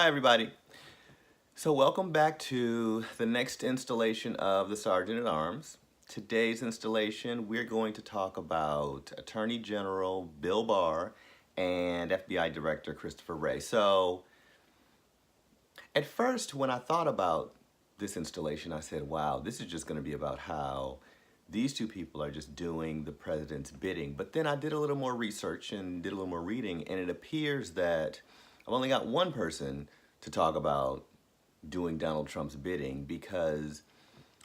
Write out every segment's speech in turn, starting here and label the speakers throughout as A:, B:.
A: Hi everybody. So welcome back to the next installation of the Sergeant at Arms. Today's installation we're going to talk about Attorney General Bill Barr and FBI Director Christopher Wray. So at first when I thought about this installation I said, wow, this is just going to be about how these two people are just doing the president's bidding. But then I did a little more research and did a little more reading, and it appears that I've only got one person to talk about doing Donald Trump's bidding, because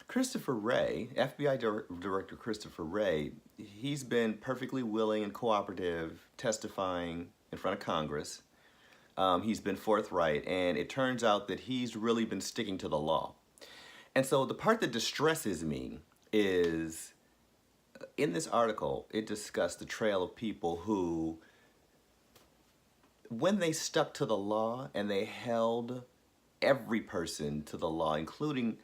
A: Christopher Wray, FBI Director Christopher Wray, he's been perfectly willing and cooperative testifying in front of Congress. He's been forthright, and it turns out that he's really been sticking to the law. And so the part that distresses me is, in this article, it discussed the trail of people who, when they stuck to the law and they held every person to the law, including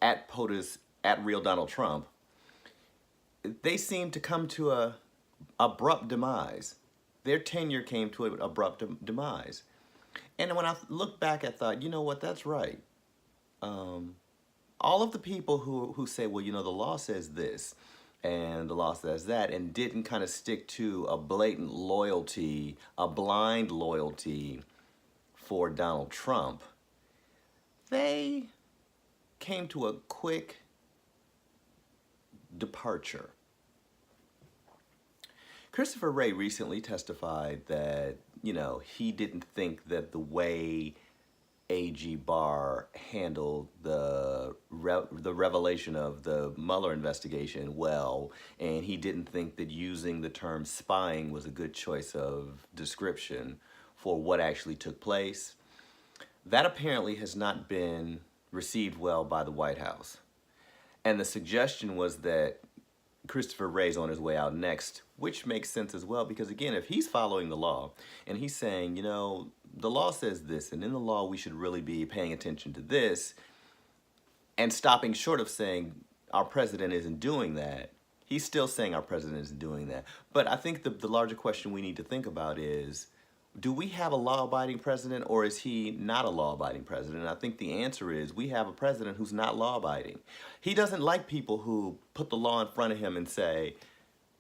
A: at POTUS, at real Donald Trump, they seemed to come to a abrupt demise. Their tenure came to an abrupt demise. And when I look back, I thought, you know what, that's right. All of the people who say, well, you know, the law says this and the law says that, and didn't kind of stick to a blatant loyalty, a blind loyalty for Donald Trump, they came to a quick departure. Christopher Wray recently testified that, you know, he didn't think that the way AG Barr handled the revelation of the Mueller investigation well, and he didn't think that using the term spying was a good choice of description for what actually took place. That apparently has not been received well by the White House. And the suggestion was that Christopher Wray's on his way out next, which makes sense as well, because again, if he's following the law and he's saying, you know, the law says this, and in the law we should really be paying attention to this, and stopping short of saying our president isn't doing that, he's still saying our president isn't doing that. But I think the larger question we need to think about is, do we have a law-abiding president, or is he not a law-abiding president? And I think the answer is we have a president who's not law-abiding. He doesn't like people who put the law in front of him and say,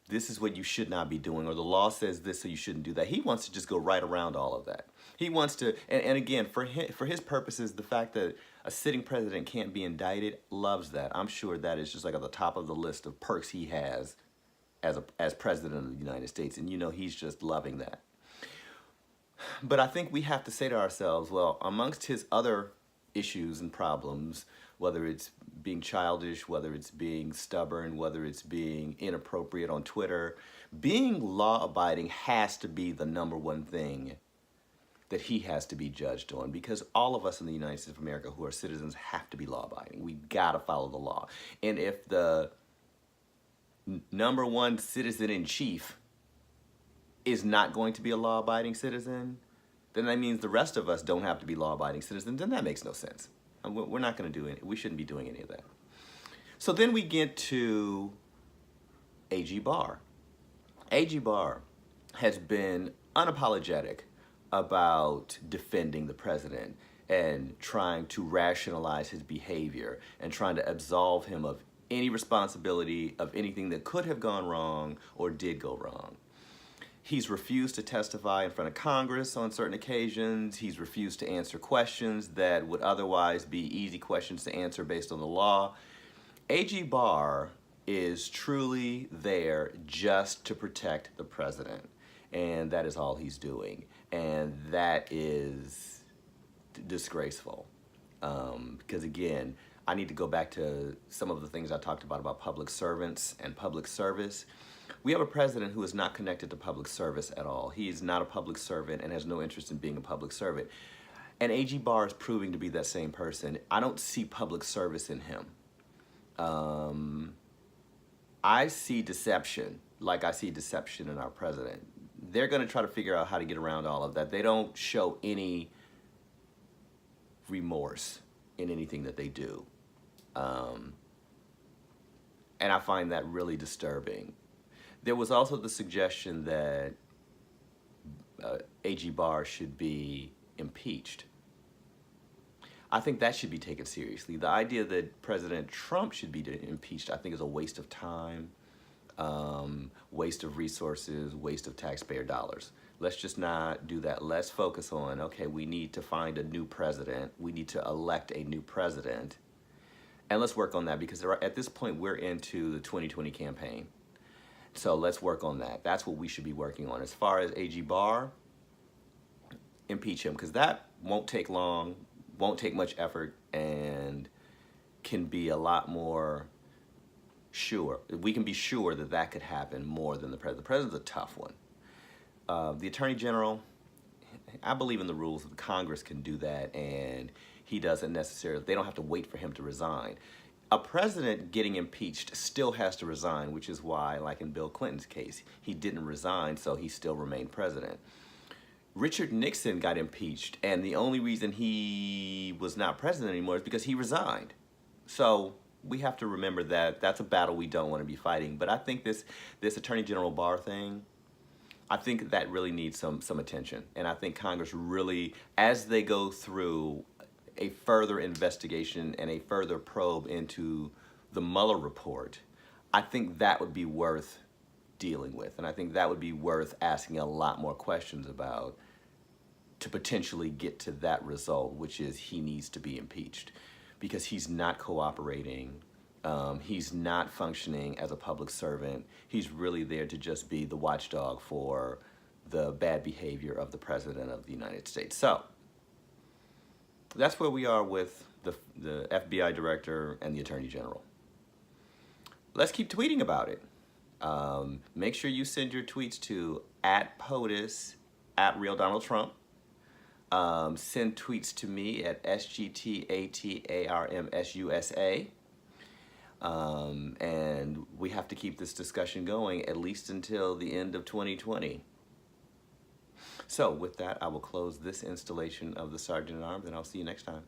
A: this is what you should not be doing, or the law says this, so you shouldn't do that. He wants to just go right around all of that. He wants to, and again, for his purposes, the fact that a sitting president can't be indicted, loves that. I'm sure that is just like at the top of the list of perks he has as president of the United States, and you know he's just loving that. But I think we have to say to ourselves, well, amongst his other issues and problems, whether it's being childish, whether it's being stubborn, whether it's being inappropriate on Twitter, being law-abiding has to be the number one thing that he has to be judged on, because all of us in the United States of America who are citizens have to be law-abiding. We gotta follow the law. And if the number one citizen-in-chief is not going to be a law-abiding citizen, then that means the rest of us don't have to be law-abiding citizens, then that makes no sense. We're not going to do it. We shouldn't be doing any of that. So then we get to AG Barr. AG Barr has been unapologetic about defending the president and trying to rationalize his behavior and trying to absolve him of any responsibility of anything that could have gone wrong or did go wrong. He's refused to testify in front of Congress on certain occasions. He's refused to answer questions that would otherwise be easy questions to answer based on the law. AG Barr is truly there just to protect the president, and that is all he's doing. And that is disgraceful. Because again, I need to go back to some of the things I talked about public servants and public service. We have a president who is not connected to public service at all. He is not a public servant and has no interest in being a public servant. And AG Barr is proving to be that same person. I don't see public service in him. I see deception, like I see deception in our president. They're going to try to figure out how to get around all of that. They don't show any remorse in anything that they do. And I find that really disturbing. There was also the suggestion that AG Barr should be impeached. I think that should be taken seriously. The idea that President Trump should be impeached, I think, is a waste of time, waste of resources, waste of taxpayer dollars. Let's just not do that. Let's focus on, okay, we need to find a new president. We need to elect a new president. And let's work on that, because at this point, we're into the 2020 campaign. So let's work on that. That's what we should be working on. As far as AG Barr, impeach him, because that won't take long, won't take much effort, and can be a lot more sure. We can be sure that that could happen more than the president. The president's a tough one. The Attorney General, I believe in the rules that Congress can do that, and he doesn't necessarily, they don't have to wait for him to resign. A president getting impeached still has to resign, which is why, like in Bill Clinton's case, he didn't resign, so he still remained president. Richard Nixon got impeached, and the only reason he was not president anymore is because he resigned. So we have to remember that that's a battle we don't want to be fighting. But I think this Attorney General Barr thing, I think that really needs some attention. And I think Congress really, as they go through a further investigation and a further probe into the Mueller report, I think that would be worth dealing with. And I think that would be worth asking a lot more questions about to potentially get to that result, which is he needs to be impeached because he's not cooperating. He's not functioning as a public servant. He's really there to just be the watchdog for the bad behavior of the President of the United States. So that's where we are with the FBI Director and the Attorney General. Let's keep tweeting about it. Make sure you send your tweets to @POTUS, @RealDonaldTrump. Send tweets to me at SGTATARMSUSA. And we have to keep this discussion going at least until the end of 2020. So with that, I will close this installation of the Sergeant at Arms, and I'll see you next time.